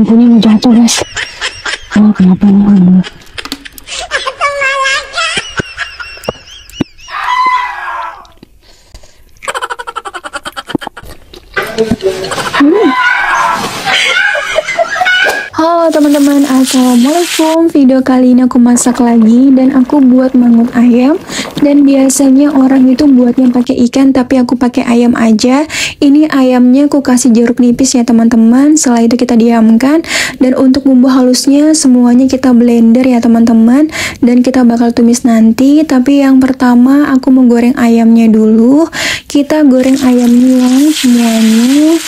lampunya mau jatuh guys. Oh kenapa nih? Halo teman-teman, assalamualaikum. Video kali ini aku masak lagi dan aku buat mangut ayam. Dan biasanya orang itu buatnya pakai ikan, tapi aku pakai ayam aja. Ini ayamnya aku kasih jeruk nipis ya teman-teman. Setelah itu kita diamkan. Dan untuk bumbu halusnya semuanya kita blender ya teman-teman. Dan kita bakal tumis nanti. Tapi yang pertama aku mau goreng ayamnya dulu. Kita goreng ayamnya semuanya.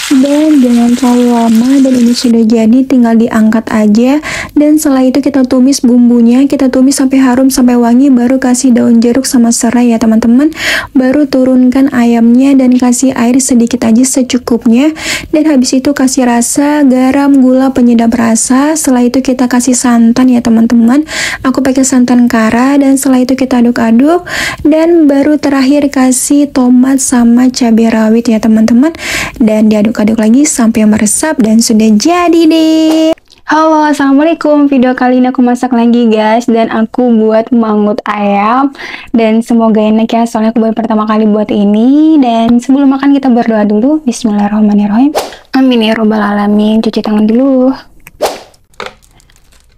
Dan jangan terlalu lama, dan ini sudah jadi, tinggal diangkat aja. Dan setelah itu kita tumis bumbunya, kita tumis sampai harum sampai wangi, baru kasih daun jeruk sama serai ya teman-teman. Baru turunkan ayamnya dan kasih air sedikit aja secukupnya. Dan habis itu kasih rasa garam, gula, penyedap rasa. Setelah itu kita kasih santan ya teman-teman. Aku pakai santan kara. Dan setelah itu kita aduk-aduk, dan baru terakhir kasih tomat sama cabai rawit ya teman-teman. Dan diaduk lagi sampai meresap dan sudah jadi deh. Halo, assalamualaikum. Video kali ini aku masak lagi guys, dan aku buat mangut ayam. Dan semoga enak ya, soalnya aku baru pertama kali buat ini. Dan sebelum makan kita berdoa dulu. Bismillahirrahmanirrahim. Amin ya robbal alamin. Cuci tangan dulu.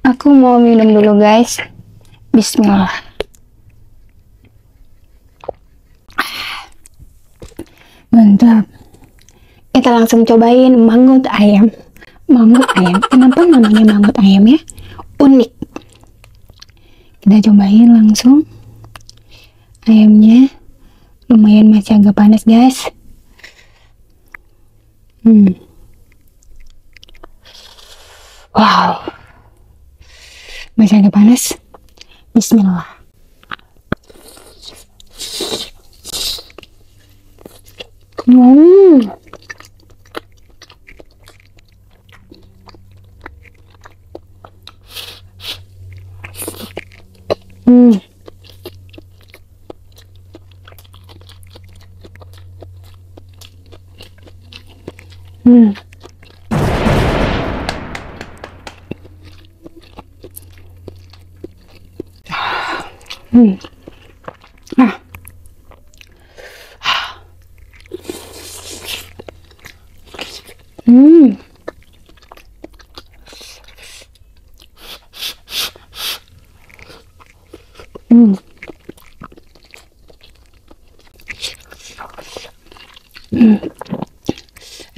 Aku mau minum dulu guys. Bismillah. Mantap. Kita langsung cobain mangut ayam. Mangut ayam. Kenapa namanya mangut ayam ya? Unik. Kita cobain langsung. Ayamnya lumayan masih agak panas guys. Wow. Masih agak panas. Bismillah.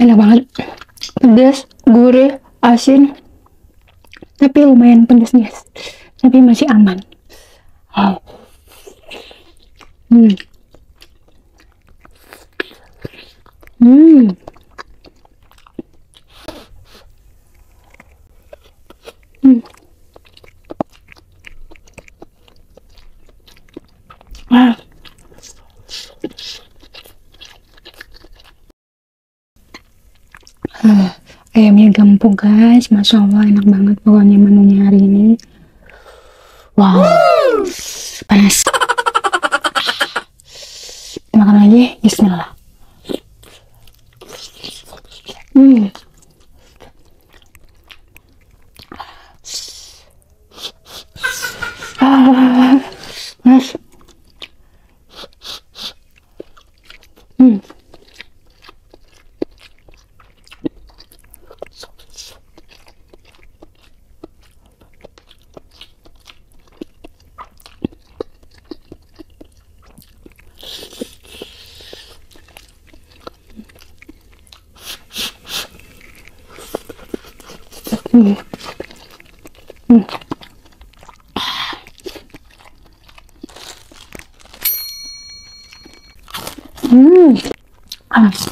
Enak banget, pedas, gurih, asin, tapi lumayan pedas guys, tapi masih aman. Ayamnya gempuk guys, masya Allah, enak banget pokoknya menunya hari ini. Wow, panas. Makan lagi, bismillah. Mas.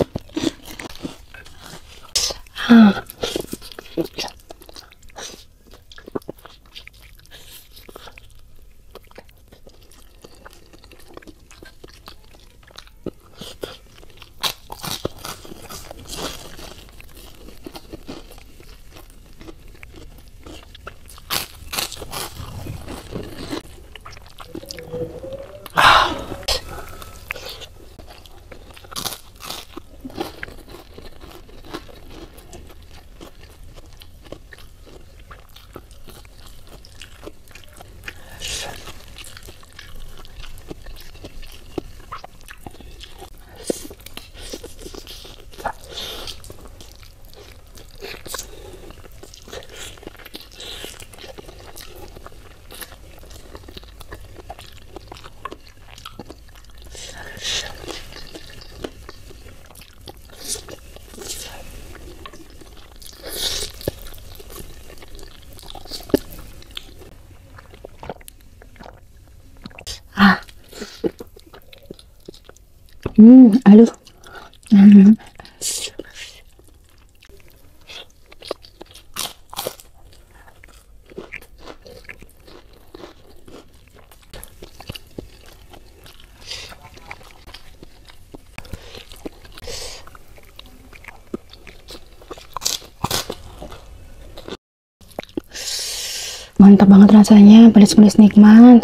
Aduh. Mantap banget rasanya, pedas-pedas nikmat.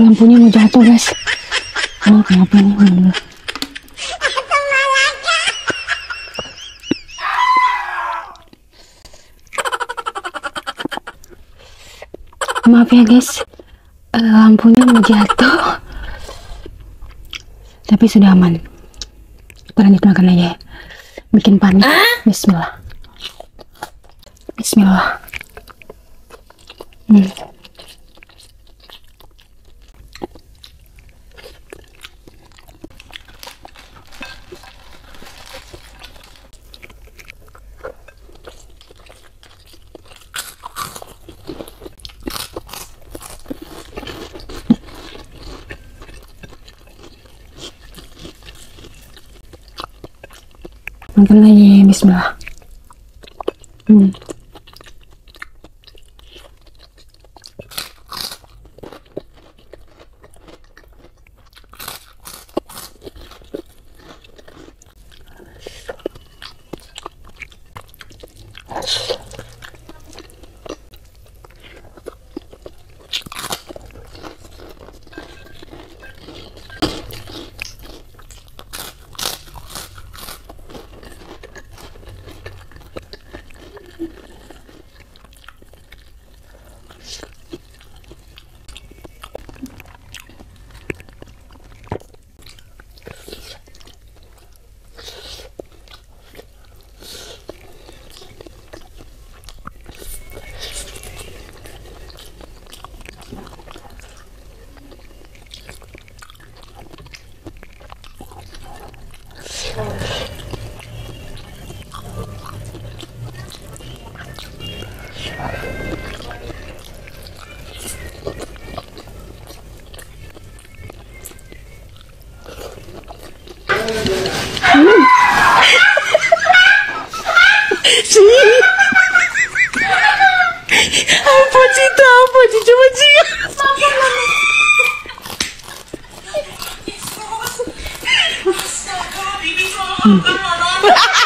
Lampunya mau jatuh, guys. Kenapa nih? Maaf ya, guys. Lampunya mau jatuh. Tapi sudah aman. Kita lanjut makan aja ya. Bikin panik. Bismillah. Bismillah. Makan lagi, bismillah. Apa sih itu? Apa sih? Coba sih. Mama.